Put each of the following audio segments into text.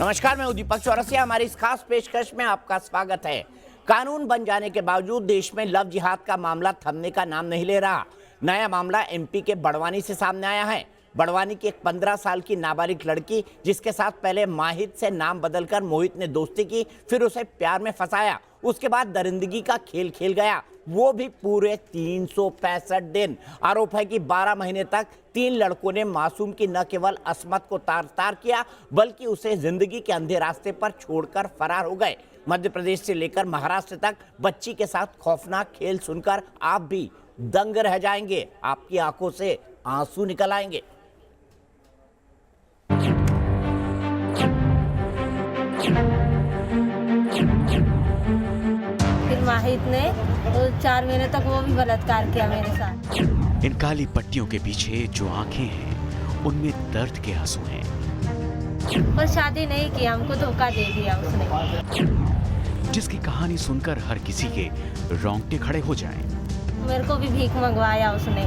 नमस्कार, मैं दीपक चौरसिया। हमारी इस खास पेशकश में आपका स्वागत है। कानून बन जाने के बावजूद देश में लव जिहाद का मामला थमने का नाम नहीं ले रहा। नया मामला एमपी के बड़वानी से सामने आया है। बड़वानी की एक 15 साल की नाबालिग लड़की, जिसके साथ पहले माहिद से नाम बदलकर मोहित ने दोस्ती की, फिर उसे प्यार में फंसाया, उसके बाद दरिंदगी का खेल खेल गया, वो भी पूरे 365 दिन। आरोप है कि 12 महीने तक 3 लड़कों ने मासूम की न केवल अस्मत को तार तार किया, बल्कि उसे जिंदगी के अंधे रास्ते पर छोड़कर फरार हो गए। मध्य प्रदेश से लेकर महाराष्ट्र तक बच्ची के साथ खौफनाक खेल सुनकर आप भी दंग रह जाएंगे, आपकी आंखों से आंसू निकल आएंगे। फिर माहिद ने 4 महीने तक वो भी बलात्कार किया मेरे साथ। इन काली पट्टियों के पीछे जो आंखें हैं, उनमें दर्द के आंसू हैं। पर शादी नहीं की, हमको धोखा दे दिया उसने। जिसकी कहानी सुनकर हर किसी के रोंगटे खड़े हो जाएं। मेरे को भी भीख मंगवाया उसने।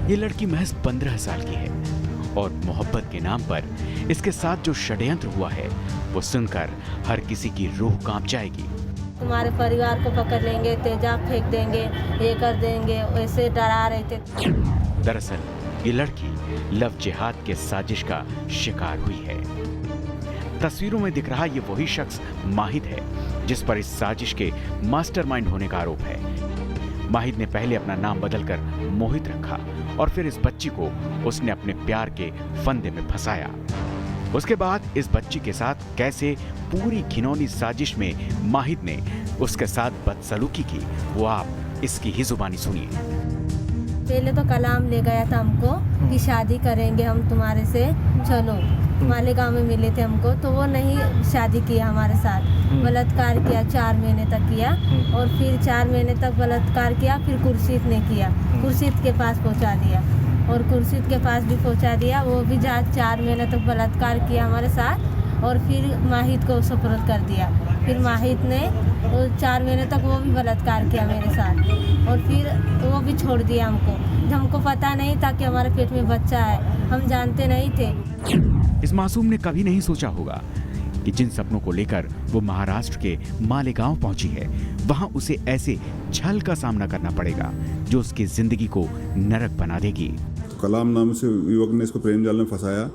ये लड़की महज 15 साल की है और मोहब्बत के नाम पर इसके साथ जो षड्यंत्र हुआ है, वो सुनकर हर किसी की रूह कांप जाएगी। तुम्हारे परिवार को पकड़ लेंगे, तेजाब फेंक देंगे, ये कर देंगे, वैसे डरा रहे थे। दरअसल ये लड़की लव जिहाद के साजिश का शिकार हुई है। तस्वीरों में दिख रहा ये वही शख्स माहिद है, जिस पर इस साजिश के मास्टरमाइंड होने का आरोप है। माहिद ने पहले अपना नाम बदलकर मोहित रखा और फिर इस बच्ची को उसने अपने प्यार के फंदे में फंसाया। उसके बाद इस बच्ची के साथ कैसे पूरी घिनौनी साजिश में माहिद ने उसके साथ बदसलूकी की, वो आप इसकी ही जुबानी सुनिए। पहले तो कलाम ले गया था हमको कि शादी करेंगे हम तुम्हारे से, चलो। मालेगांव में मिले थे हमको, तो वो नहीं शादी किया हमारे साथ, बलात्कार किया, 4 महीने तक किया। और फिर 4 महीने तक बलात्कार किया, फिर खुर्शीद ने किया, खुर्शीद के पास पहुंचा दिया और खुर्शीद के पास भी पहुंचा दिया। वो भी जहाँ 4 महीने तक बलात्कार किया हमारे साथ और फिर माहिद को सुपुर्द कर दिया। फिर माहिद ने 4 महीने तक वो भी बलात्कार किया मेरे साथ और फिर वो भी छोड़ दिया हमको पता नहीं था कि हमारे पेट में बच्चा है, हम जानते नहीं थे। इस मासूम ने कभी नहीं सोचा होगा कि जिन सपनों को लेकर वो महाराष्ट्र के मालेगांव पहुंची है, वहां उसे ऐसे छल का सामना करना पड़ेगा जो उसकी जिंदगी को नरक बना देगी। कलाम नाम से युवक ने इसको प्रेम जाल में फंसाया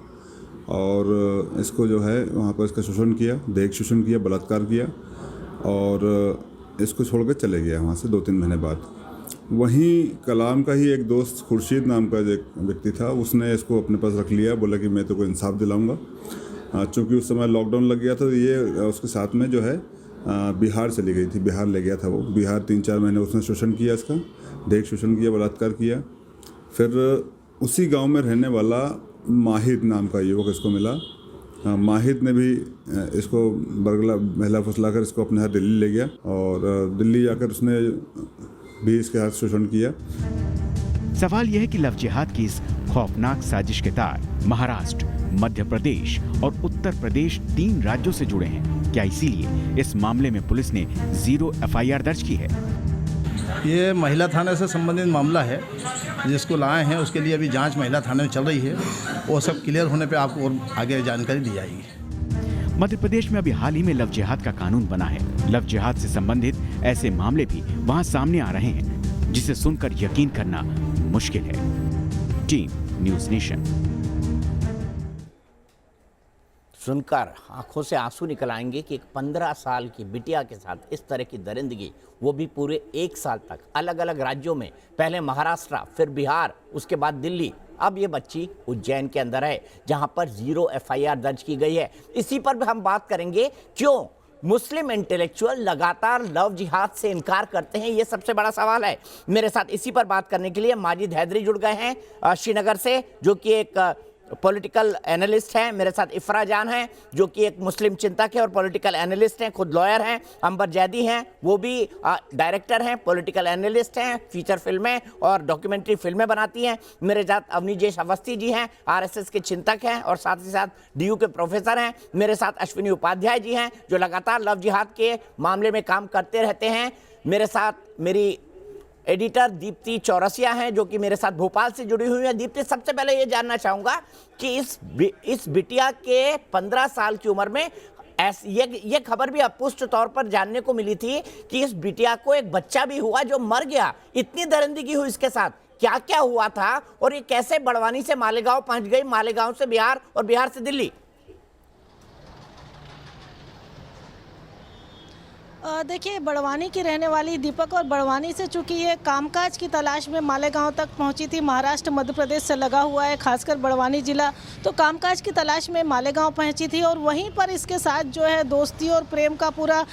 और इसको जो है वहाँ पर इसका शोषण किया, देह शोषण किया, बलात्कार किया और इसको छोड़कर चले गया वहाँ से 2-3 महीने बाद। वहीं कलाम का ही एक दोस्त खुर्शीद नाम का जो एक व्यक्ति था, उसने इसको अपने पास रख लिया, बोला कि मैं तो को इंसाफ दिलाऊंगा। चूँकि उस समय लॉकडाउन लग गया था, तो ये उसके साथ में जो है बिहार चली गई थी, बिहार ले गया था वो। बिहार 3-4 महीने उसने शोषण किया, इसका देह शोषण किया, बलात्कार किया। फिर उसी गांव में रहने वाला माहिद नाम का युवक इसको मिला। माहिद ने भी इसको बहला फुसला कर इसको अपने साथ दिल्ली ले गया और दिल्ली जाकर उसने भी इसके साथ शोषण किया। सवाल यह है कि लव जिहाद की इस खौफनाक साजिश के तार महाराष्ट्र, मध्य प्रदेश और उत्तर प्रदेश 3 राज्यों से जुड़े हैं। क्या इसीलिए इस मामले में पुलिस ने 0 FIR दर्ज की है? ये महिला थाने से संबंधित मामला है, जिसको लाए हैं उसके लिए अभी जांच महिला थाने में चल रही है। वो सब क्लियर होने पे आपको और आगे जानकारी दी जाएगी। मध्य प्रदेश में अभी हाल ही में लव जिहाद का कानून बना है। लव जिहाद से संबंधित ऐसे मामले भी वहां सामने आ रहे हैं, जिसे सुनकर यकीन करना मुश्किल है। Team news nation. सुनकर आंखों से आंसू निकल आएंगे कि एक 15 साल की बिटिया के साथ इस तरह की दरिंदगी, वो भी पूरे 1 साल तक अलग अलग राज्यों में, पहले महाराष्ट्र, फिर बिहार, उसके बाद दिल्ली, अब ये बच्ची उज्जैन के अंदर है, जहां पर 0 FIR दर्ज की गई है। इसी पर भी हम बात करेंगे, क्यों मुस्लिम इंटेलेक्चुअल लगातार लव जिहाद से इनकार करते हैं, ये सबसे बड़ा सवाल है। मेरे साथ इसी पर बात करने के लिए माजिद हैदरी जुड़ गए हैं श्रीनगर से, जो कि एक पॉलिटिकल एनालिस्ट हैं। मेरे साथ इफ्रा जान हैं, जो कि एक मुस्लिम चिंतक है और पॉलिटिकल एनालिस्ट हैं, खुद लॉयर हैं। अंबर जैदी हैं, वो भी डायरेक्टर हैं, पॉलिटिकल एनालिस्ट हैं, फीचर फिल्में और डॉक्यूमेंट्री फिल्में बनाती हैं। मेरे साथ अवनीजेश अवस्थी जी हैं, RSS के चिंतक हैं और साथ ही साथ DU के प्रोफेसर हैं। मेरे साथ अश्विनी उपाध्याय जी हैं, जो लगातार लव जिहाद के मामले में काम करते रहते हैं। मेरे साथ मेरी एडिटर दीप्ति चौरसिया हैं जो कि मेरे साथ भोपाल से जुड़ी हुई है। दीप्ति, सबसे पहले ये जानना चाहूंगा कि इस बिटिया के 15 साल की उम्र में ये खबर भी अपुष्ट तौर पर जानने को मिली थी कि इस बिटिया को एक बच्चा भी हुआ जो मर गया। इतनी दरिंदगी हुई इसके साथ, क्या क्या हुआ था और ये कैसे बड़वानी से मालेगांव पहुंच गई, मालेगांव से बिहार और बिहार से दिल्ली? देखिए, बड़वानी की रहने वाली दीपक और बड़वानी से चूंकि ये कामकाज की तलाश में मालेगांव तक पहुंची थी, महाराष्ट्र मध्य प्रदेश से लगा हुआ है खासकर बड़वानी जिला, तो कामकाज की तलाश में मालेगांव पहुंची थी और वहीं पर इसके साथ जो है दोस्ती और प्रेम का पूरा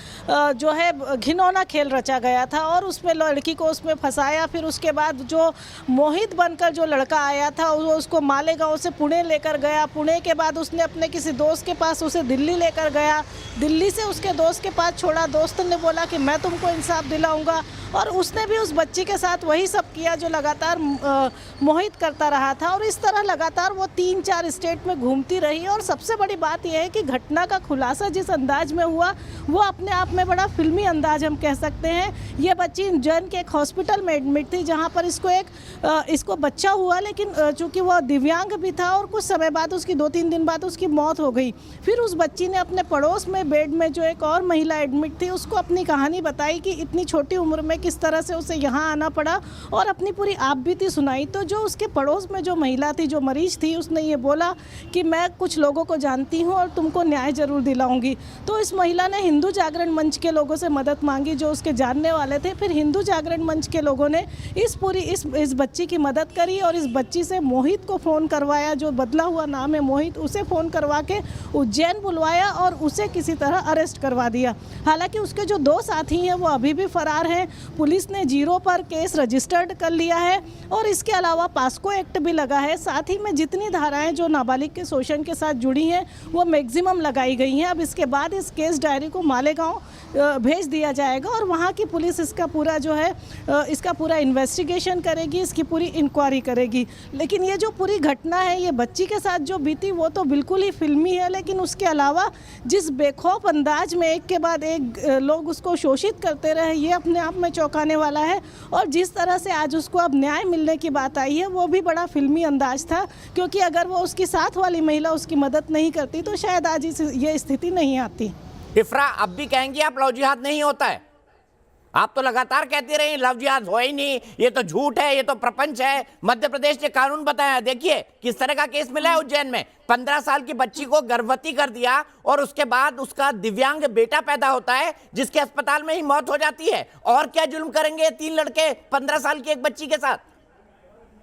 जो है घिनौना खेल रचा गया था और उसमें लड़की को उसमें फंसाया। फिर उसके बाद जो मोहित बनकर जो लड़का आया था वो उसको मालेगांव से पुणे लेकर गया। पुणे के बाद उसने अपने किसी दोस्त के पास उसे दिल्ली लेकर गया, दिल्ली से उसके दोस्त के पास छोड़ा। दोस्त ने बोला कि मैं तुमको इंसाफ दिलाऊंगा और उसने भी उस बच्ची के साथ वही सब किया जो लगातार मोहित करता रहा था और इस तरह लगातार वो 3-4 स्टेट में घूमती रही। और सबसे बड़ी बात यह है कि घटना का खुलासा जिस अंदाज में हुआ वो अपने आप में बड़ा फिल्मी अंदाज हम कह सकते हैं। ये बच्ची उज्जैन के एक हॉस्पिटल में एडमिट थी जहाँ पर इसको बच्चा हुआ, लेकिन चूँकि वह दिव्यांग भी था और कुछ समय बाद उसकी 2-3 दिन बाद उसकी मौत हो गई। फिर उस बच्ची ने अपने पड़ोस में बेड में जो एक और महिला एडमिट थी उसको अपनी कहानी बताई कि इतनी छोटी उम्र में किस तरह से उसे यहाँ आना पड़ा और अपनी पूरी आपबीती सुनाई। तो जो उसके पड़ोस में जो महिला थी, जो मरीज थी, उसने ये बोला कि मैं कुछ लोगों को जानती हूँ और तुमको न्याय जरूर दिलाऊंगी। तो इस महिला ने हिंदू जागरण मंच के लोगों से मदद मांगी जो उसके जानने वाले थे। फिर हिंदू जागरण मंच के लोगों ने इस बच्ची की मदद करी और इस बच्ची से मोहित को फ़ोन करवाया, जो बदला हुआ नाम है मोहित, उसे फ़ोन करवा के उज्जैन बुलवाया और उसे किसी तरह अरेस्ट करवा दिया। हालांकि उसके जो 2 साथी हैं वो अभी भी फरार हैं। पुलिस ने 0 पर केस रजिस्टर्ड कर लिया है और इसके अलावा पास्को एक्ट भी लगा है। साथ ही में जितनी धाराएं जो नाबालिग के शोषण के साथ जुड़ी हैं वो मैक्सिमम लगाई गई हैं। अब इसके बाद इस केस डायरी को मालेगांव भेज दिया जाएगा और वहां की पुलिस इसका पूरा इन्वेस्टिगेशन करेगी, इसकी पूरी इंक्वायरी करेगी। लेकिन ये जो पूरी घटना है ये बच्ची के साथ जो बीती वो तो बिल्कुल ही फिल्मी है, लेकिन उसके अलावा जिस बेखौफ अंदाज में एक के बाद एक लोग उसको शोषित करते रहे ये अपने आप में चौंकाने वाला है। और जिस तरह से आज उसको अब न्याय मिलने की बात आई है वो भी बड़ा फिल्मी अंदाज था, क्योंकि अगर वो उसकी साथ वाली महिला उसकी मदद नहीं करती तो शायद आज ये स्थिति नहीं आती। इफ्रा, अब भी कहेंगी आप लव जिहाद नहीं होता है? आप तो लगातार कहती रही लव जिहाद हो ही नहीं, ये तो झूठ है, ये तो प्रपंच है। मध्य प्रदेश ने कानून बताया, देखिए किस तरह का केस मिला है उज्जैन में। 15 साल की बच्ची को गर्भवती कर दिया और उसके बाद उसका दिव्यांग बेटा पैदा होता है जिसके अस्पताल में ही मौत हो जाती है। और क्या जुल्म करेंगे 3 लड़के 15 साल की एक बच्ची के साथ?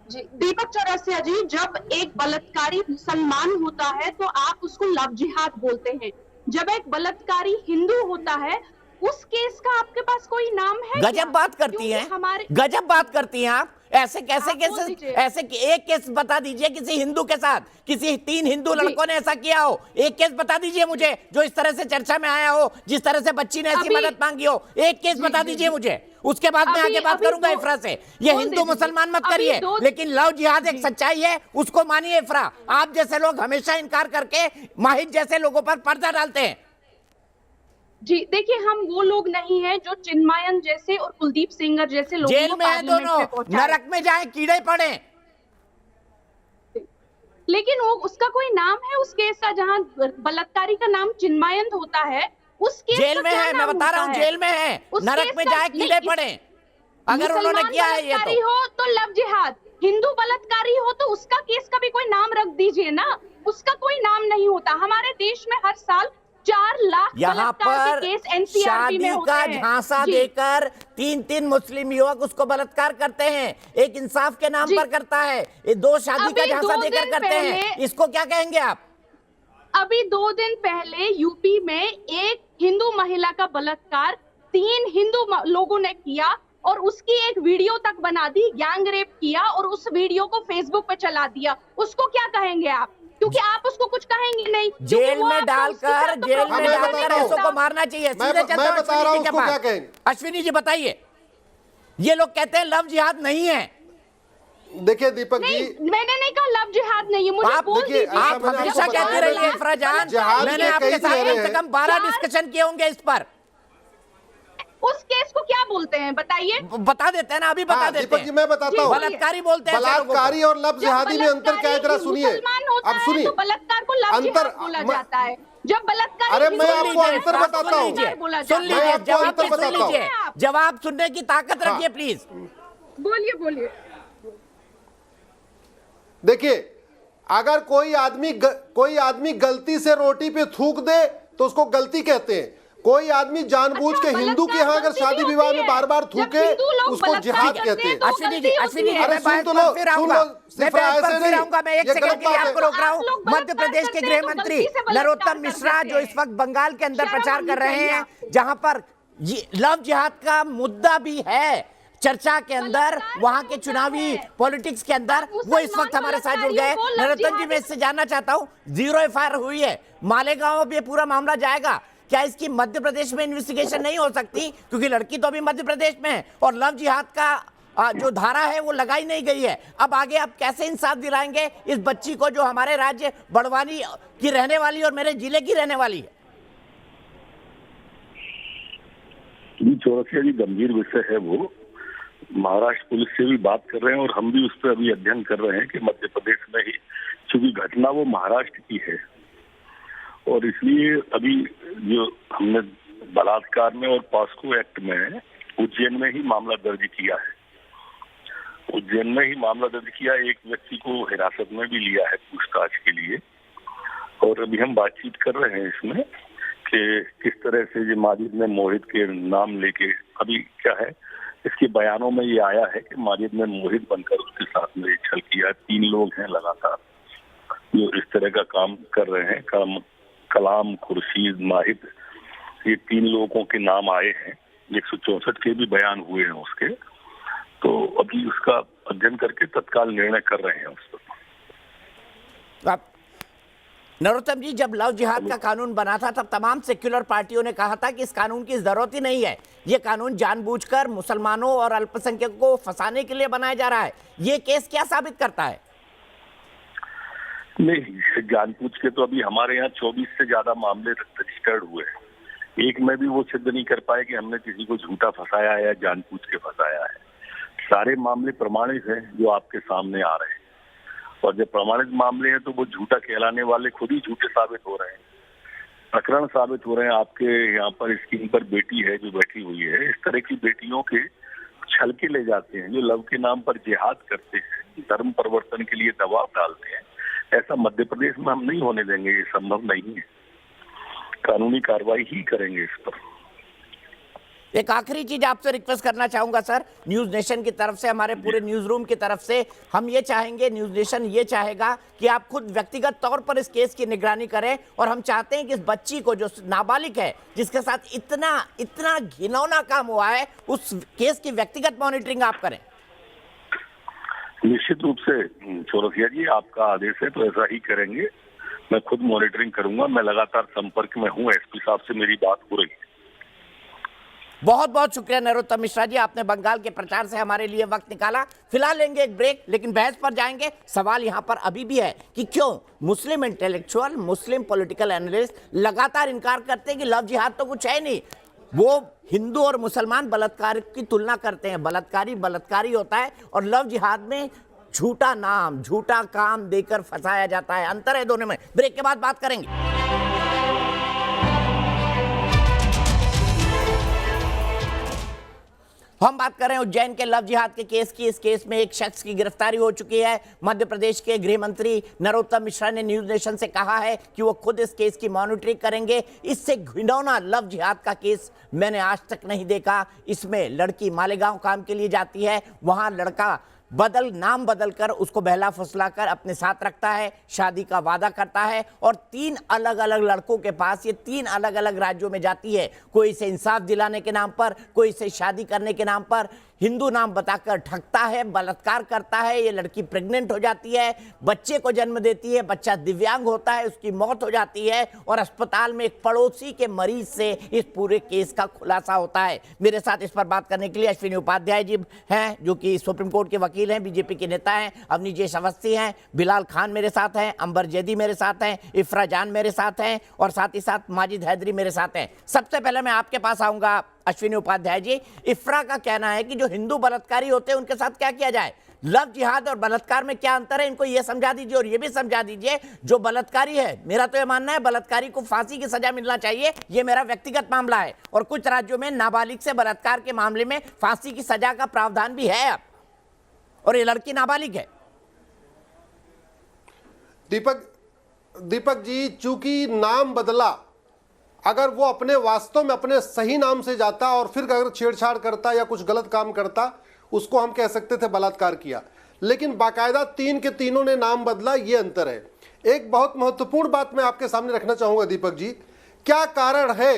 जी दीपक चौरसिया जी, जब एक बलात्कारी मुसलमान होता है तो आप उसको लव जिहाद बोलते हैं। जब एक बलात्कारी हिंदू होता है उस केस का आपके पास कोई नाम है? गजब बात करती हैं, गजब बात करती हैं आप। ऐसे कैसे ऐसे एक केस बता दीजिए किसी हिंदू के साथ, किसी 3 हिंदू लड़कों ने ऐसा किया हो। एक केस बता दीजिए मुझे जो इस तरह से चर्चा में आया हो, जिस तरह से बच्ची ने ऐसी मदद मांगी हो। एक केस बता दीजिए मुझे, उसके बाद मैं आगे बात करूंगा इफ्रा से। ये हिंदू मुसलमान मत करिए, लेकिन लव जिहाद एक सच्चाई है, उसको मानिए इफ्रा। आप जैसे लोग हमेशा इनकार करके माहिद जैसे लोगों पर पर्दा डालते हैं। जी देखिए, हम वो लोग नहीं हैं जो चिन्मयन जैसे और कुलदीप सेंगर जैसे लोगों जेल को में है दोनों, नरक में जाए कीड़े पड़े। लेकिन वो उसका कोई नाम है उस केस का जहां बलात्कारी का नाम चिन्मयन होता है? उस केस जेल में है, मैं बता रहा हूँ जेल में है, नरक में जाए कीड़े पड़े अगर उन्होंने किया है ये तो लव जिहाद। हिंदू बलात्कारी हो तो उसका केस का भी कोई नाम रख दीजिए ना, उसका कोई नाम नहीं होता। हमारे देश में हर साल 4 लाख यहाँ पर शादी का झांसा देकर 3 मुस्लिम युवक उसको बलात्कार करते हैं, एक इंसाफ के नाम पर करता है। ये 2 शादी का झांसा देकर करते हैं, इसको क्या कहेंगे आप? अभी 2 दिन पहले यूपी में एक हिंदू महिला का बलात्कार 3 हिंदू लोगों ने किया और उसकी एक वीडियो तक बना दी, गैंग रेप किया और उस वीडियो को फेसबुक पे चला दिया। उसको क्या कहेंगे आप? क्योंकि आप उसको कुछ कहेंगे नहीं। जेल में डालकर ऐसों को मारना चाहिए। सीधे चलते अश्विनी जी बताइए, ये लोग कहते हैं लव जिहाद नहीं है। देखिए दीपक जी, मैंने नहीं कहा लव जिहाद नहीं है, मुझे बोल दीजिए। आप हमेशा कहते रहिए इफ्रा जान, मैंने आपके साथ कम से कम 12 डिस्कशन किए होंगे इस पर। उस केस को क्या बोलते हैं बताइए? बता देते हैं ना, अभी बता हाँ, देते दीपक हैं। जी मैं बताता हूँ। बलात्कारी बोलते हैं ऐसे लोगों को। बलात्कारी और लव जिहादी में अंतर क्या है जरा सुनिए। अब सुनिए तो बलात्कार को लव जिहाद बोला जाता है। जब बलात्कार अरे मैं आपको अंतर बताता हूँ। सुन मैं लीजिए, आपको जवाब अंतर भी सुन बताता हूँ। लीजिए, जवाब सुनने की ताकत हाँ। रखिए प्लीज। बोलिए बोलिए। देखिए, अगर कोई आदमी गलती से रोटी पे थूक दे तो उसको गलती कहते हैं। कोई आदमी जानबूझ के हिंदू के यहाँ अगर शादी विवाह में बार बार थूके उसको जिहाद कहते हैं। अश्विनी जी, अश्विनी जी, अरे मैं सुन बहस तो पर लो, फिर सुन आऊंगा, लो, मैं सिर्फ बहस पर ऐसे फिर नहीं। आऊंगा। मैं एक ये सेकंड गलत के लिए बात आपको है। रोक रहा हूँ। आप लोग मध्य प्रदेश के गृह मंत्री नरोत्तम मिश्रा जो इस वक्त बंगाल के अंदर प्रचार कर रहे हैं, जहां पर लव जिहाद का मुद्दा भी है चर्चा के अंदर, वहां के चुनावी पॉलिटिक्स के अंदर, वो इस वक्त हमारे साथ जुड़ गए। नरोत्तम जी, मैं इससे जानना चाहता हूं, 0 एफआईआर हुई है, मालेगांव में ये पूरा मामला जाएगा, क्या इसकी मध्य प्रदेश में इन्वेस्टिगेशन नहीं हो सकती? क्योंकि लड़की तो अभी मध्य प्रदेश में है और लव जिहाद का जो धारा है वो लगाई नहीं गई है। अब आगे आप कैसे इंसाफ दिलाएंगे इस बच्ची को जो हमारे राज्य बड़वानी की रहने वाली और मेरे जिले की रहने वाली है? चौरसिया जी, गंभीर विषय है वो। महाराष्ट्र पुलिस से भी बात कर रहे हैं और हम भी उस पर अभी अध्ययन कर रहे हैं कि मध्य प्रदेश में ही, चूंकि घटना वो महाराष्ट्र की है और इसलिए अभी जो हमने बलात्कार में और पॉस्को एक्ट में उज्जैन में ही मामला दर्ज किया है। उज्जैन में ही मामला दर्ज किया, एक व्यक्ति को हिरासत में भी लिया है पूछताछ के लिए और अभी हम बातचीत कर रहे हैं इसमें कि किस तरह से ये माजिद ने मोहित के नाम लेके, अभी क्या है इसके बयानों में ये आया है कि माजिद ने मोहित बनकर उसके साथ में छल किया। 3 लोग हैं लगातार जो इस तरह का काम कर रहे हैं। कलाम, खुर्शीद, माहिद, ये 3 लोगों के नाम आए हैं। 164 के भी बयान हुए हैं उसके, तो अभी उसका अध्ययन करके तत्काल निर्णय कर रहे हैं उस पर। नरोत्तम जी, जब लव जिहाद का कानून बना था तब तमाम सेक्युलर पार्टियों ने कहा था कि इस कानून की जरूरत ही नहीं है, ये कानून जानबूझकर मुसलमानों और अल्पसंख्यकों को फंसाने के लिए बनाया जा रहा है। ये केस क्या साबित करता है? नहीं, जानबूझ के तो अभी हमारे यहाँ 24 से ज्यादा मामले रजिस्टर्ड हुए हैं। एक में भी वो सिद्ध नहीं कर पाए कि हमने किसी को झूठा फंसाया है या जानबूझ के फंसाया है। सारे मामले प्रमाणित हैं जो आपके सामने आ रहे हैं और जब प्रमाणित मामले हैं तो वो झूठा कहलाने वाले खुद ही झूठे साबित हो रहे हैं, प्रकरण साबित हो रहे हैं। आपके यहाँ पर स्क्रीन पर बेटी है जो बैठी हुई है, इस तरह की बेटियों के छल के ले जाते हैं जो लव के नाम पर जिहाद करते हैं, धर्म परिवर्तन के लिए दबाव डालते हैं। ऐसा मध्य प्रदेश में हम नहीं होने देंगे, ये संभव नहीं है। कानूनी कार्रवाई ही करेंगे इस पर। एक आखिरी चीज आपसे रिक्वेस्ट करना चाहूंगा सर, न्यूज नेशन की तरफ से, हमारे पूरे न्यूज रूम की तरफ से हम ये चाहेंगे, न्यूज नेशन ये चाहेगा कि आप खुद व्यक्तिगत तौर पर इस केस की निगरानी करें और हम चाहते हैं कि इस बच्ची को जो नाबालिग है जिसके साथ इतना घिनौना काम हुआ है, उस केस की व्यक्तिगत मॉनिटरिंग आप करें। निश्चित रूप से चौरसिया जी, आपका आदेश है तो ऐसा ही करेंगे। मैं खुद मॉनिटरिंग करूंगा। मैं लगातार संपर्क में हूँ, एसपी साहब से मेरी बात हो रही है। बहुत बहुत शुक्रिया नरोत्तम मिश्रा जी, आपने बंगाल के प्रचार से हमारे लिए वक्त निकाला। फिलहाल लेंगे एक ब्रेक, लेकिन बहस पर जाएंगे। सवाल यहां पर अभी भी है कि क्यों मुस्लिम इंटेलेक्चुअल, मुस्लिम पॉलिटिकल एनालिस्ट लगातार इनकार करते हैं कि लव जिहाद तो कुछ है नहीं। वो हिंदू और मुसलमान बलात्कार की तुलना करते हैं, बलात्कारी होता है और लव जिहाद में झूठा नाम, झूठा काम देकर फंसाया जाता है। अंतर है दोनों में। ब्रेक के बाद बात करेंगे। हम बात कर रहे हैं उज्जैन के लव जिहाद के केस की। इस केस में एक शख्स की गिरफ्तारी हो चुकी है। मध्य प्रदेश के गृह मंत्री नरोत्तम मिश्रा ने न्यूज नेशन से कहा है कि वो खुद इस केस की मॉनिटरिंग करेंगे। इससे घिनौना लव जिहाद का केस मैंने आज तक नहीं देखा। इसमें लड़की मालेगांव काम के लिए जाती है, वहां लड़का नाम बदलकर उसको बहला फुसला कर अपने साथ रखता है, शादी का वादा करता है और 3 अलग अलग लड़कों के पास ये 3 अलग अलग राज्यों में जाती है। कोई इसे इंसाफ दिलाने के नाम पर, कोई इसे शादी करने के नाम पर हिंदू नाम बताकर ठगता है, बलात्कार करता है। ये लड़की प्रेग्नेंट हो जाती है, बच्चे को जन्म देती है, बच्चा दिव्यांग होता है, उसकी मौत हो जाती है और अस्पताल में एक पड़ोसी के मरीज से इस पूरे केस का खुलासा होता है। मेरे साथ इस पर बात करने के लिए अश्विनी उपाध्याय जी हैं, जो कि सुप्रीम कोर्ट के वकील हैं, बीजेपी के नेता हैं, अवनीजेश अवस्थी हैं, बिलाल खान मेरे साथ हैं, अंबर जैदी मेरे साथ हैं, इफ्रा जान मेरे साथ हैं और साथ ही साथ माजिद हैदरी मेरे साथ हैं। सबसे पहले मैं आपके पास आऊंगा अश्विनी उपाध्याय जी, इफ्रा का कहना है कि जो हिंदू बलात्कारी होते हैं उनके साथ क्या किया जाए। लव जिहाद और बलात्कार में क्या अंतर है, इनको ये समझा दीजिए। और ये भी समझा दीजिए जो बलात्कारी है, मेरा तो ये मानना है बलात्कारी को फांसी की सजा मिलना चाहिए, ये मेरा व्यक्तिगत मामला है। और कुछ राज्यों में नाबालिग से बलात्कार के मामले में फांसी की सजा का प्रावधान भी है अब, और ये लड़की नाबालिग है। दीपक जी, चूंकि नाम बदला, अगर वो अपने वास्तव में अपने सही नाम से जाता और फिर अगर छेड़छाड़ करता या कुछ गलत काम करता, उसको हम कह सकते थे बलात्कार किया। लेकिन बाकायदा तीन के तीनों ने नाम बदला, ये अंतर है। एक बहुत महत्वपूर्ण बात मैं आपके सामने रखना चाहूंगा दीपक जी, क्या कारण है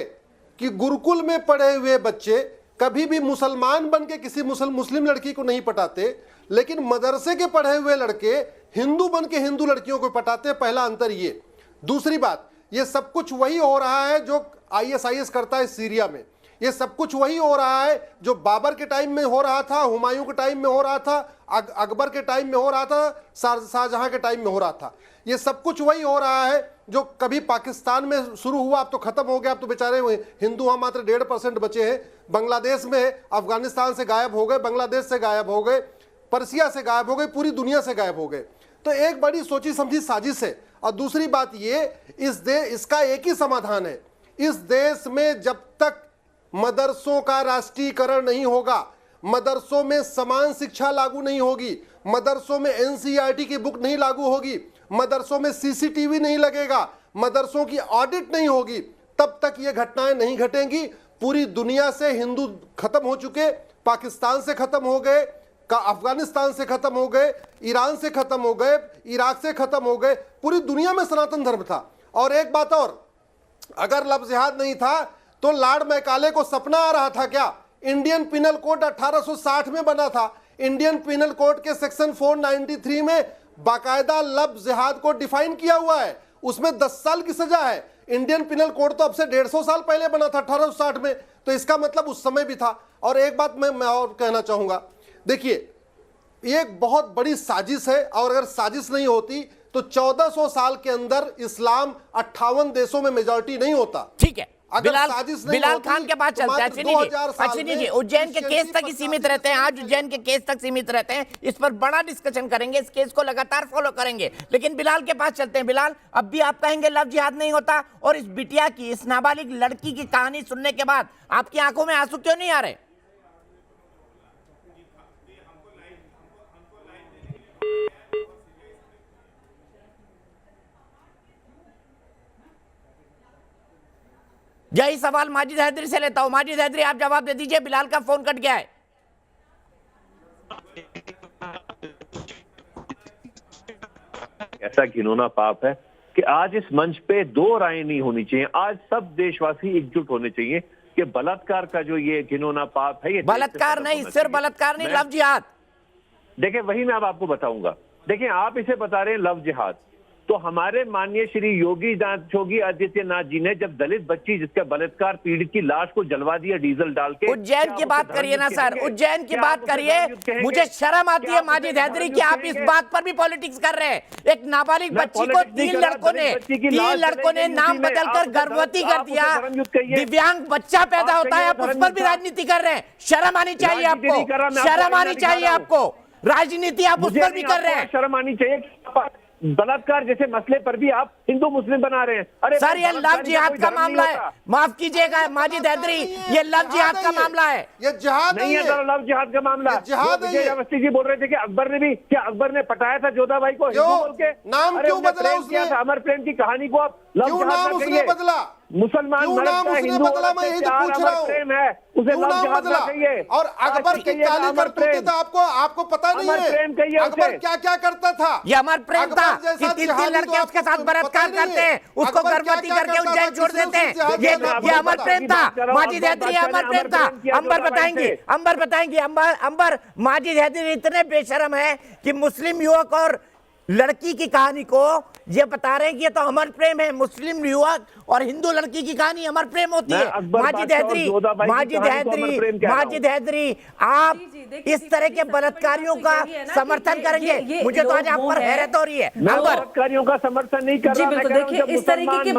कि गुरुकुल में पढ़े हुए बच्चे कभी भी मुसलमान बन के किसी मुस्लिम लड़की को नहीं पटाते, लेकिन मदरसे के पढ़े हुए लड़के हिंदू बन के हिंदू लड़कियों को पटाते? पहला अंतर ये। दूसरी बात, ये सब कुछ वही हो रहा है जो ISIS करता है सीरिया में। ये सब कुछ वही हो रहा है जो बाबर के टाइम में हो रहा था, हुमायूं के टाइम में हो रहा था, अकबर के टाइम में हो रहा था, शाहजहां के टाइम में हो रहा था। ये सब कुछ वही हो रहा है जो कभी पाकिस्तान में शुरू हुआ, अब तो खत्म हो गया, अब तो बेचारे हिंदू वहां मात्र 1.5% बचे हैं। बांग्लादेश में, अफगानिस्तान से गायब हो गए, बांग्लादेश से गायब हो गए, पर्सिया से गायब हो गए, पूरी दुनिया से गायब हो गए। तो एक बड़ी सोची समझी साजिश है। और दूसरी बात ये, इसका एक ही समाधान है, इस देश में जब तक मदरसों का राष्ट्रीयकरण नहीं होगा, मदरसों में समान शिक्षा लागू नहीं होगी, मदरसों में NCERT की बुक नहीं लागू होगी, मदरसों में CCTV नहीं लगेगा, मदरसों की ऑडिट नहीं होगी, तब तक ये घटनाएं नहीं घटेंगी। पूरी दुनिया से हिंदू खत्म हो चुके, पाकिस्तान से खत्म हो गए, अफगानिस्तान से खत्म हो गए, ईरान से खत्म हो गए, इराक से खत्म हो गए, पूरी दुनिया में सनातन धर्म था। और एक बात और, अगर लव जिहाद नहीं था तो लॉर्ड मैकाले को सपना आ रहा था क्या? इंडियन पिनल कोड 1860 में बना था। इंडियन पिनल कोड के सेक्शन 493 में बाकायदा लव जिहाद को डिफाइन किया हुआ है, उसमें 10 साल की सजा है। इंडियन पिनल कोड तो अब से 150 साल पहले बना था, 1860 में, तो इसका मतलब उस समय भी था। और एक बात मैं और कहना चाहूंगा, देखिए ये एक बहुत बड़ी साजिश है, और अगर साजिश नहीं होती तो 1400 साल के अंदर इस्लाम 58 देशों में मेजॉरिटी नहीं होता। ठीक है, बिलाल बिलाल खान के पास चलते हैं। अश्विनी जी उज्जैन के केस तक ही सीमित रहते हैं, आज उज्जैन के केस तक सीमित रहते हैं, इस पर बड़ा डिस्कशन करेंगे, इस केस को लगातार फॉलो करेंगे। लेकिन बिलाल के पास चलते हैं। बिलाल, अब भी आप कहेंगे लव जिहाद नहीं होता, और इस बिटिया की, इस नाबालिग लड़की की कहानी सुनने के बाद आपकी आंखों में आंसू क्यों नहीं आ रहे? यही सवाल माजिद हैदरी से लेता हूं। माजिद हैदरी, आप जवाब दे दीजिए, बिलाल का फोन कट गया है। ऐसा घिनौना पाप है कि आज इस मंच पे दो राय नहीं होनी चाहिए। आज सब देशवासी एकजुट होने चाहिए कि बलात्कार का जो ये घिनौना पाप है, ये बलात्कार नहीं, सिर्फ बलात्कार नहीं, लव जिहाद। देखिए वही मैं अब आपको बताऊंगा। देखिए आप इसे बता रहे हैं लव जिहाद, तो हमारे माननीय श्री योगी आदित्यनाथ जी ने जब दलित बच्ची जिसका बलात्कार पीड़ित की लाश को जलवा दिया डीजल डाल के, उज्जैन की बात करिए ना सर, उज्जैन की बात करिए। मुझे शर्म आती है माजिद हैदरी कि आप इस बात पर भी पॉलिटिक्स कर रहे हैं। एक नाबालिग बच्ची को तीन लड़कों ने नाम बदलकर गर्भवती कर दिया, दिव्यांग बच्चा पैदा होता है, आप उस पर भी राजनीति कर रहे हैं। शर्म आनी चाहिए आपको, शर्म आनी चाहिए आपको। राजनीति आप उस पर भी कर रहे हैं। शर्म आनी चाहिए। बलात्कार जैसे मसले पर भी आप हिंदू मुस्लिम बना रहे हैं। अरे सर ये लव जिहाद का मामला है, माफ कीजिएगा माजिद हैदरी, ये लव जिहाद का मामला है, ये जिहाद नहीं है। लव जिहाद का मामला विजय अवस्थी जी बोल रहे थे कि अकबर ने भी, क्या अकबर ने पटाया था जोधा भाई को हिंदू बोल के? नाम क्यों बदला उसने? अमर प्रेम की कहानी को आप लव जिहाद उसने बदला? मुसलमान बदला, मैं यही तो पूछ रहा हूँ, प्रेम है उसे क्यों नाम बदला? और अकबर की काली करतूतें तो आपको पता नहीं है, अकबर क्या क्या करता था? ये अमर प्रेम था कि तीन लड़के उसके साथ बलात्कार करते हैं, उसको गर्भवती करके उज्जैन छोड़ देते हैं। ये अमर प्रेम था माजिद हैदरी, अमर प्रेम था। अंबर बताएंगे, अंबर माजिद हैदरी इतने बेशर्म है कि मुस्लिम युवक और लड़की की कहानी को ये बता रहे हैं कि ये तो अमर प्रेम है। मुस्लिम युवक और हिंदू लड़की की कहानी अमर प्रेम होती है। माजिद हैदरी, आप इस तरह के बलात्कारियों का समर्थन करेंगे? मुझे तो आज आप पर हैरत हो रही है। बलात्कारियों का समर्थन नहीं कर रहा। बिल्कुल, देखिए इस तरीके के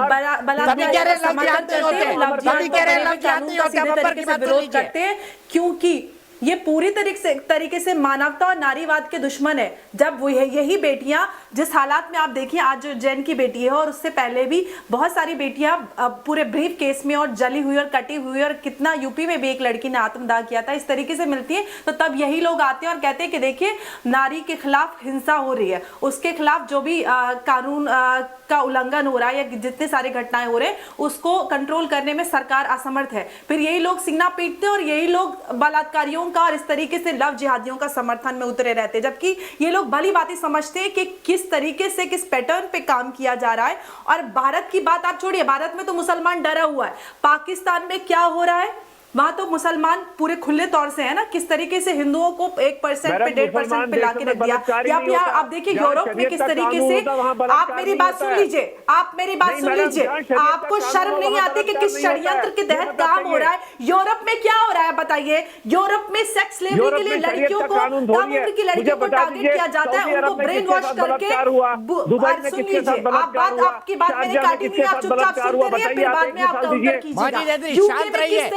विरोध करते हैं क्योंकि ये पूरी तरीके से मानवता और नारीवाद के दुश्मन है। जब वो यही बेटियां, जिस हालात में आप देखिए आज जो जैन की बेटी है और उससे पहले भी बहुत सारी बेटियां पूरे ब्रीफ केस में और जली हुई और कटी हुई, और कितना यूपी में भी एक लड़की ने आत्मदाह किया था, इस तरीके से मिलती है। तो तब यही लोग आते हैं और कहते हैं कि देखिए नारी के खिलाफ हिंसा हो रही है, उसके खिलाफ जो भी कानून का उल्लंघन हो रहा है या जितने सारे घटनाएं हो रहे हैं उसको कंट्रोल करने में सरकार असमर्थ है। फिर यही लोग सिंगना पीटते हैं और यही लोग बलात्कारियों का और इस तरीके से लव जिहादियों का समर्थन में उतरे रहते हैं, जबकि ये लोग भली बातें समझते हैं कि किस तरीके से किस पैटर्न पे काम किया जा रहा है। और भारत की बात आप छोड़िए, भारत में तो मुसलमान डरा हुआ है। पाकिस्तान में क्या हो रहा है, वहां तो मुसलमान पूरे खुले तौर से है ना, किस तरीके से हिंदुओं को 1% पे 1.5% पे लाके रख दिया। या आप देखिए यूरोप में किस तरीके से, आप मेरी बात सुन लीजिए, आप मेरी बात सुन लीजिए, आपको शर्म नहीं आती कि किस षड्यंत्र के तहत काम हो रहा है? यूरोप में क्या हो रहा है बताइए? यूरोप में सेक्स स्लेवरी के लिए लड़कियों को, कम उम्र की लड़कियों को टारगेट किया जाता है, उनको ब्रेन वॉश करके। सुन लीजिए, आप बात, आपकी बात मैंने काटी नहीं, आप चुपचाप सुनते रहिए, फिर बाद में आप काउंटर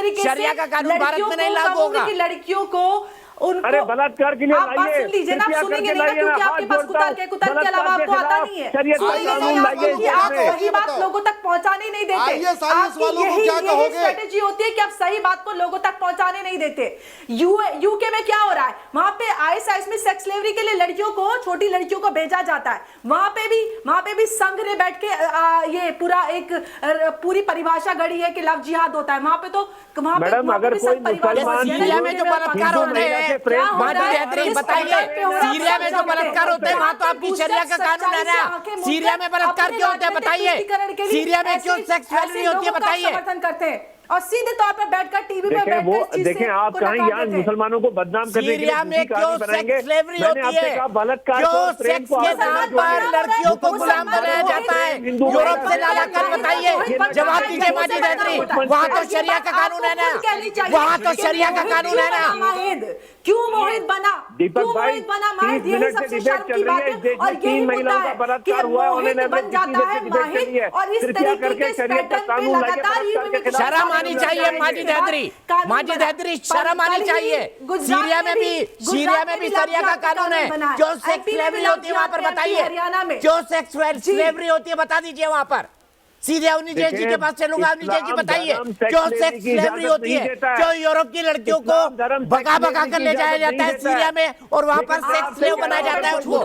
कीजिएगा। का कानून भारत में नहीं लागू होगा। लड़कियों को अरे बलात्कार के लिए आप बात सुन लीजिए ना, आप सुनेंगे नहीं क्योंकि आपके पास कुतर के अलावा आपको आता नहीं है। आप सही बात लोगों तक पहुंचाने नहीं देते। आपकी यही स्ट्रेटेजी होती है कि आप सही बात को लोगों तक पहुंचाने नहीं देते। यूके में क्या हो रहा है, वहां पे आईएसआईएस में सेक्स स्लेवरी के लिए लड़कियों को, छोटी लड़कियों को भेजा जाता है। वहां पे भी संघ ने बैठ के ये पूरी परिभाषा गढ़ी है कि लव जिहाद होता है। वहां पे तो अगर कोई सीरिया में जो बलात्कार होते हैं, बताइए सीरिया में जो बलात्कार होते हैं वहां तो आपकी शरिया का कानून है ना। सीरिया में बलात्कार क्यों होते हैं बताइए? सीरिया में क्यों सेक्स स्लेवरी होती है बताइए? समर्थन करते हैं और सीधे तौर पर बैठकर टीवी पे बैठकर वो देखें आप कहां यहाँ मुसलमानों को बदनाम करने के लिए में क्यों सेक्स स्लेवरी होती है? बलात्कार क्यों सेक्स के नाम पर लड़कियों को गुलाम बनाया जाता है? यूरोप से लाला कर बताइए, जवाब दीजिए माजिद हैदरी। वहाँ तो शरिया का कानून है ना, वहाँ तो शरिया का कानून है ना। क्यों मोहित बना? दीपक भाई 30 मिनट से डिबेट चल रही है। और 3 महिलाओं का बलात्कार हुआ है, उन्होंने बन जाता है माहिद, और इस तरीके के शरीयत का कानून लगातार शर्म आनी चाहिए माजिद हैदरी, शर्म आनी चाहिए। सीरिया में भी शरिया का कानून है। क्यों सेक्स स्लेवरी होती है वहाँ पर बताइए? क्यों सेक्स स्लेवरी होती है बता दीजिए वहाँ पर। सीधे उन्नीस जी के पास चलूंगा। उन्नीस जी बताइए क्यों सेक्स स्लेवरी होती है? क्यों यूरोप की लड़कियों को भगा कर ले जाया जाता है सीरिया में और वहाँ पर सेक्स स्लेव बनाया जाता है उसको?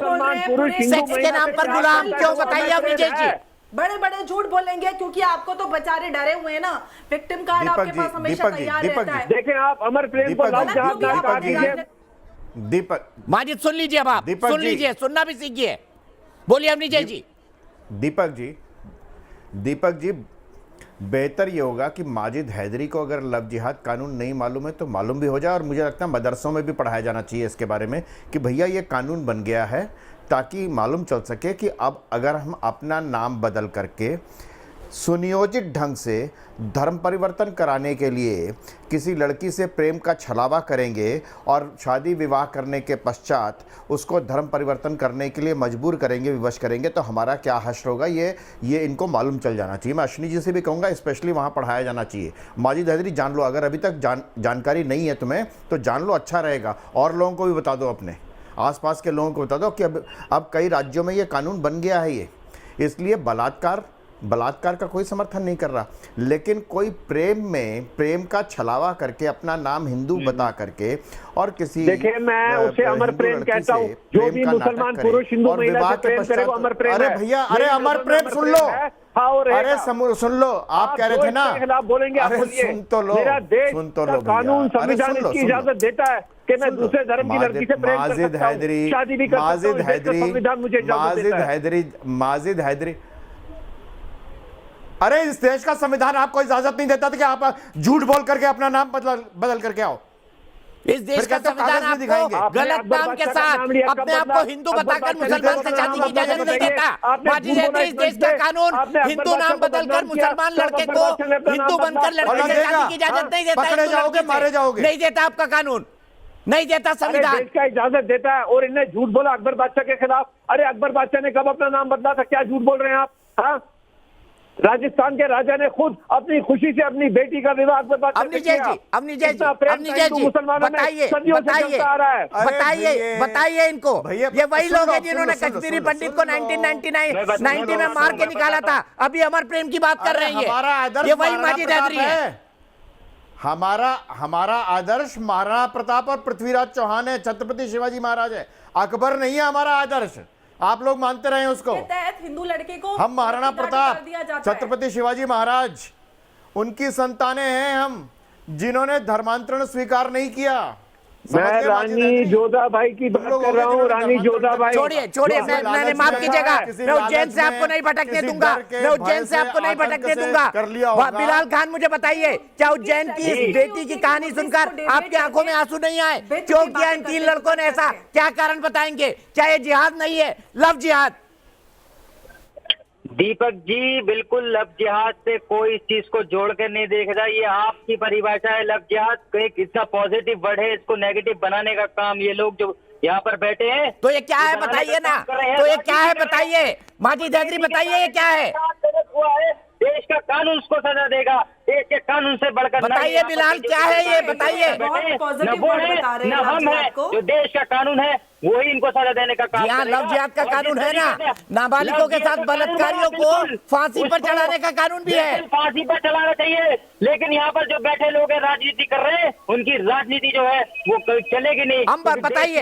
सेक्स के नाम पर गुलाम क्यों बताइए उन्नीस जी? बड़े झूठ बोलेंगे क्योंकि आपको तो बेचारे डरे हुए हैं ना। विक्टिम कार्ड आपके पास हमेशा तैयार रहता है। देखें आप अमर प्रेम को दीपक माजिद सुन लीजिए, अब आप सुन लीजिए, सुनना भी सीखिए। बोलिए अमरीजय जी। दीपक जी बेहतर ये होगा कि माजिद हैदरी को अगर लव जिहाद कानून नहीं मालूम है तो मालूम भी हो जाए, और मुझे लगता है मदरसों में भी पढ़ाया जाना चाहिए इसके बारे में कि भैया ये कानून बन गया है, ताकि मालूम चल सके कि अब अगर हम अपना नाम बदल करके सुनियोजित ढंग से धर्म परिवर्तन कराने के लिए किसी लड़की से प्रेम का छलावा करेंगे और शादी विवाह करने के पश्चात उसको धर्म परिवर्तन करने के लिए मजबूर करेंगे, विवश करेंगे, तो हमारा क्या हश्र होगा ये इनको मालूम चल जाना चाहिए। मैं अश्विनी जी से भी कहूँगा स्पेशली वहाँ पढ़ाया जाना चाहिए। माजिद हैदरी जान लो, अगर अभी तक जानकारी नहीं है तुम्हें तो जान लो, अच्छा रहेगा। और लोगों को भी बता दो, अपने आसपास के लोगों को बता दो कि अब कई राज्यों में ये कानून बन गया है ये। इसलिए बलात्कार का कोई समर्थन नहीं कर रहा, लेकिन कोई प्रेम का छलावा करके अपना नाम हिंदू बता करके और किसी, देखिए मैं उसे अमर प्रेम कहता हूँ। जो भी मुसलमान पुरुष हिंदू महिला से प्रेम करे वो अमर प्रेम है। अरे भैया, अरे अमर प्रेम सुन लो, अरे सुन लो, आप कह रहे थे ना, खिलाफ बोलेंगे, अरे सुन तो लो, कानून संविधान इसकी इजाजत देता है कि मैं दूसरे धर्म की लड़की से प्रेम कर सकता हूं, शादी भी कर सकता हूं, संविधान मुझे इजाजत देता है। माजिद हैदरी, अरे इस देश का संविधान आपको इजाजत नहीं देता था कि आप झूठ बोल करके अपना नाम बदल करके आओ। इस देश का संविधान आपको गलत नाम के साथ अपने आप को हिंदू बताकर मुसलमान से शादी की इजाजत नहीं देता। माजिद हैदरी, इस देश का कानून हिंदू नाम बदलकर मुसलमान लड़के को हिंदू बनकर लड़के से शादी की इजाजत नहीं देता। पकड़े जाओगे, मारे जाओगे। नहीं देता आपका कानून, नहीं देता संविधान। देश का इजाजत देता है और इन्हें झूठ बोला अकबर बादशाह के खिलाफ। अरे अकबर बादशाह ने कब अपना नाम बदला था? क्या झूठ बोल रहे हैं आप? हाँ, राजस्थान के राजा ने खुद अपनी खुशी से अपनी बेटी का विवाह अकबर बादशाह से किया। बताइए इनको, ये वही लोग हैं जिन्होंने कश्मीरी पंडित को 1990 में मार के निकाला था। अभी अमर प्रेम की बात कर रहे हैं, ये वही माजिद हैदरी है। हमारा आदर्श महाराणा प्रताप और पृथ्वीराज चौहान है, छत्रपति शिवाजी महाराज है, अकबर नहीं है हमारा आदर्श। आप लोग मानते रहे उसको। हिंदू लड़के को हम महाराणा प्रताप, छत्रपति शिवाजी महाराज, उनकी संतानें हैं हम, जिन्होंने धर्मांतरण स्वीकार नहीं किया। मैं रानी जोधाबाई की बात कर रहा हूँ। रानी जोधाबाई, छोड़िए, मैंने माफ कीजिएगा, मैं उज्जैन से आपको नहीं भटकने दूंगा, मैं उज्जैन से आपको नहीं भटकने दूंगा। बिलाल खान, मुझे बताइए, क्या उज्जैन की इस बेटी की कहानी सुनकर आपकी आंखों में आंसू नहीं आए? क्यों किया इन 3 लड़कों ने ऐसा? क्या कारण बताएंगे? क्या ये जिहाद नहीं है, लव जिहाद? दीपक जी, बिल्कुल लव जिहाद से कोई इस चीज को जोड़ कर नहीं देख रहा। ये आपकी परिभाषा है लव जिहाद। एक इसका पॉजिटिव वर्ड है, इसको नेगेटिव बनाने का काम ये लोग जो यहाँ पर बैठे हैं। तो ये क्या है बताइए ना, तो ये क्या है बताइए, माजिद हैदरी बताइए ये क्या है? देश का कानून उसको सजा देगा, देश के कानून से बढ़कर बताइए बिलाल, क्या है ये बताइए। न हम है, जो देश का कानून है वही इनको सजा देने का काम। यहाँ लव जिहाद का कानून है ना, नाबालिगों के साथ बलात्कारियों को फांसी पर चढ़ाने का कानून भी है। फांसी पर चढ़ाना चाहिए, लेकिन यहाँ पर जो बैठे लोग हैं राजनीति कर रहे हैं, उनकी राजनीति जो है वो चलेगी नहीं। अंबर बताइए,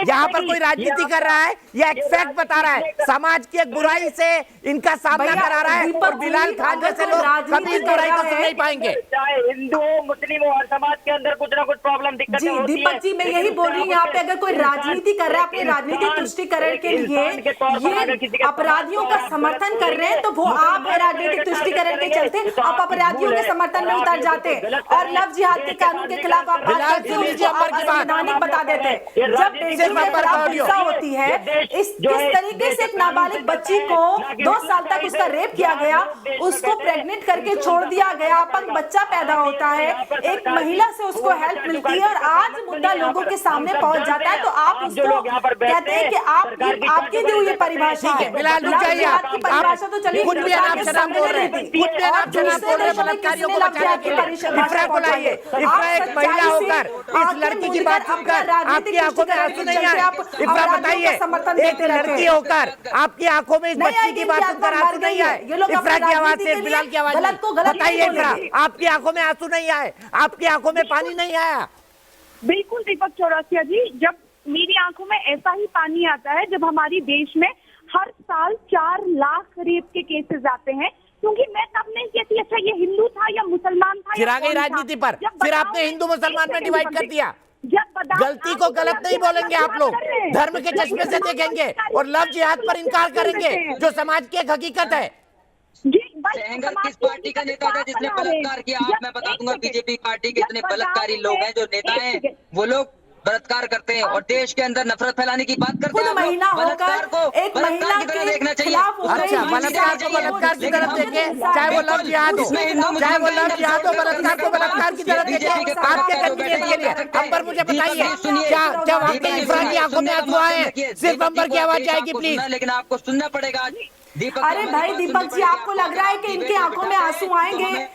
यहाँ पर कोई राजनीति कर रहा है या एक फैक्ट बता रहा है? समाज की एक बुराई से इनका सामना करा रहा है, और बिलाल खान जैसे लोग कभी इस बुराई को सुन नहीं पाएंगे। चाहे हिंदू हो, मुस्लिम हो, हर समाज के अंदर कुछ ना कुछ प्रॉब्लम दिक्कत जी दीपक जी, मैं यही बोल रही हूँ, यहाँ पे अगर कोई राजनीति कर रहा है अपने राजनीतिक तुष्टिकरण के लिए, ये अपराधियों का समर्थन कर रहे हैं, तो वो आप है राजनीतिक तुष्टिकरण के चलते आप अपराधियों के समर्थन में उतर जाते और लव जिहाद के कानून के खिलाफ आप संवैधानिक बता देते। जब बेटियों के खिलाफ हिंसा होती है, किस तरीके से एक नाबालिग बच्ची को 2 साल तक उसका रेप किया गया, उसको प्रेग्नेंट करके छोड़ दिया गया, अपंग बच्चा पैदा होता है, एक महिला से उसको हेल्प मिलती है और आज मुद्दा लोगों के सामने पहुंच जाता है, तो आप उसको कहते हैं कि आपकी दी हुई परिभाषा है। बिलाल रुक जाइए, आपकी परिभाषा तो चलिए, कुछ भी आप शराब बोल रहे हैं, कुछ भी आप शराब बोल रहे हैं, बलात्कारियों को बचाने के लिए इफ्रा को लाइए। इफ्रा एक महिला होकर इस लड़की की बात सुनकर आपकी आंखों में आंसू नहीं आए? इफ्रा बताइए, एक लड़की होकर आपकी आंखों में इस बच्ची की बात सुनकर आंसू नहीं आए? इफ्रा की आवाज से, बिलाल की आवाज से बताइए, इफ्रा आपकी आंखों में आंसू नहीं आए? आपकी आंखों में पानी नहीं आया? बिल्कुल दीपक चौरसिया जी, जब मेरी आंखों में ऐसा ही पानी आता है जब हमारी देश में हर साल 4 लाख रेप के केसेस आते हैं, क्योंकि मैं तब नहीं कहती अच्छा ये हिंदू था या मुसलमान था। फिर आ गई राजनीति पर, फिर आपने हिंदू मुसलमान में डिवाइड कर दिया। गलती को गलत नहीं बोलेंगे आप लोग, धर्म के चश्मे से देखेंगे और लव जिहाद पर इनकार करेंगे जो समाज की एक हकीकत है। सेंगर किस पार्टी का नेता था जिसने बलात्कार किया? आप मैं बता दूंगा, बीजेपी पार्टी के इतने बलात्कारी लोग हैं, जो नेता हैं वो लोग बलात्कार करते हैं और देश के अंदर नफरत फैलाने की बात करते हैं। महिला बलात्कार को बलात्कार की तरह देखना चाहिए। अच्छा, बलात्कार को बलात्कार की तरफ देखें, चाहे वो लव जिहाद हो, चाहे वो लव जिहाद हो, बलात्कार को बलात्कार की तरफ देखें आपके कन्वीनियंस के लिए। अंबर मुझे बताइए, क्या वाकई इफ्रा की आंखों में आंसू आए? सिर्फ अंबर की आवाज आएगी प्लीज। लेकिन आपको सुनना पड़ेगा। अरे भाई दीपक जी, आपको लग रहा है कि इनकी आंखों में आंसू आएंगे?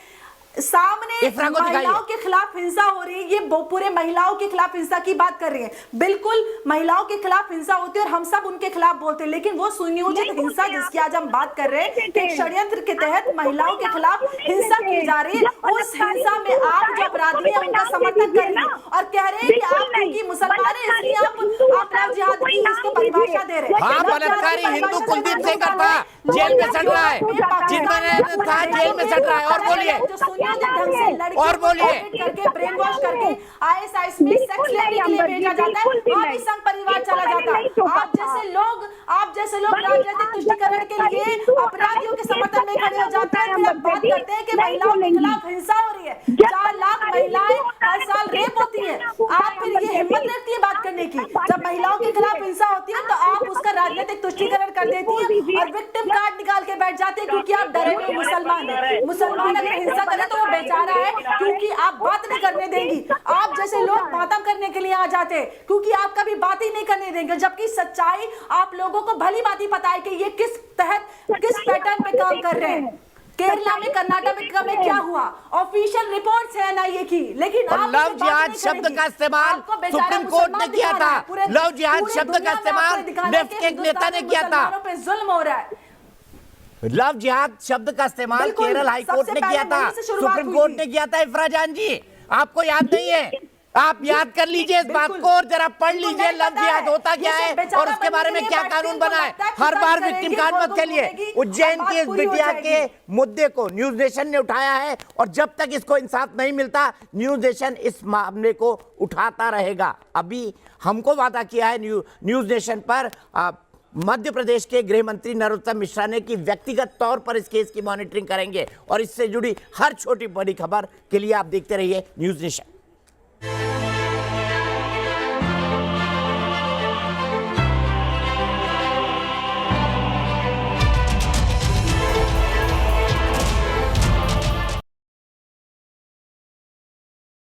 सामने महिलाओं के खिलाफ हिंसा हो रही है, ये पूरे महिलाओं के खिलाफ हिंसा की बात कर रही है। बिल्कुल महिलाओं के खिलाफ हिंसा होती है और हम सब उनके खिलाफ बोलते हैं, लेकिन वो सुनियोजित हिंसा जिसकी आज हम बात कर रहे हैं, एक षड्यंत्र के तहत महिलाओं के खिलाफ हिंसा की जा रही है। उस हिंसा में आप जो अपराधी हैं उनका समर्थन कर रही है और कह रहे हैं कि आप क्योंकि मुसलमान है इसलिए आप लव जिहाद की इसको परिभाषा दे रहे हैं। हाँ, बलात्कारी हिंदू कुलदीप सेंगर था, जेल में सड़ रहा है, जिनमें था जेल में सड़ रहा है। और बोलिए, और बोलिए, करके ब्रेन वॉश करके आईएसआईएस में सेक्स लेने के लिए भेजा जाता है, वहां भी संघ परिवार चला जाता है। आप जैसे लोग राजनीतिक तुष्टिकरण के लिए अपराधियों के समर्थन में खड़े हो जाते हैं, फिर बात करते हैं कि महिलाओं के खिलाफ हिंसा हो रही है। 4 लाख महिलाएं हर साल रेप होती करती हैं, आप फिर ये हिम्मत रखती है बात करने की। जब महिलाओं के खिलाफ हिंसा होती है तो आप उसका राजनीतिक तुष्टीकरण कर देती है और विक्टिम कार्ड निकाल के बैठ जाते हैं, क्योंकि आप डरे हुए मुसलमान हैं। मुसलमान अगर हिंसा करे तो वो बेचारा है, क्योंकि आप बात नहीं करने देंगी। आप जैसे लोग मातम करने के लिए आ जाते हैं, क्योंकि आप कभी बात ही नहीं करने देंगे, जबकि सच्चाई आप लोगों को भली भांति पता है कि ये किस पैटर्न पे काम कर रहे हैं। केरला में, कर्नाटक में क्या हुआ, ऑफिशियल रिपोर्ट्स है एनआईए की, लेकिन और लव जिहाद शब्द का इस्तेमाल सुप्रीम कोर्ट ने किया था। लव जिहाद शब्द का इस्तेमाल लेफ्ट के एक नेता ने किया था। पे जुल्म हो रहा है। लव जिहाद शब्द का इस्तेमाल केरल हाई कोर्ट ने किया था, सुप्रीम कोर्ट ने किया था। इफ्रा जान जी, आपको याद नहीं है? आप याद कर लीजिए इस बात को और जरा पढ़ लीजिए लव जिहाद होता क्या है और उसके बारे में क्या कानून बना है। हर बार विक्टिम कार्ड मत खेलिए। उज्जैन की इस बिटिया के मुद्दे को न्यूज नेशन ने उठाया है और जब तक इसको इंसाफ नहीं मिलता न्यूज नेशन इस मामले को उठाता रहेगा। अभी हमको वादा किया है न्यूज नेशन पर मध्य प्रदेश के गृह मंत्री नरोत्तम मिश्रा ने कि व्यक्तिगत तौर पर इस केस की मॉनिटरिंग करेंगे और इससे जुड़ी हर छोटी बड़ी खबर के लिए आप देखते रहिए न्यूज नेशन।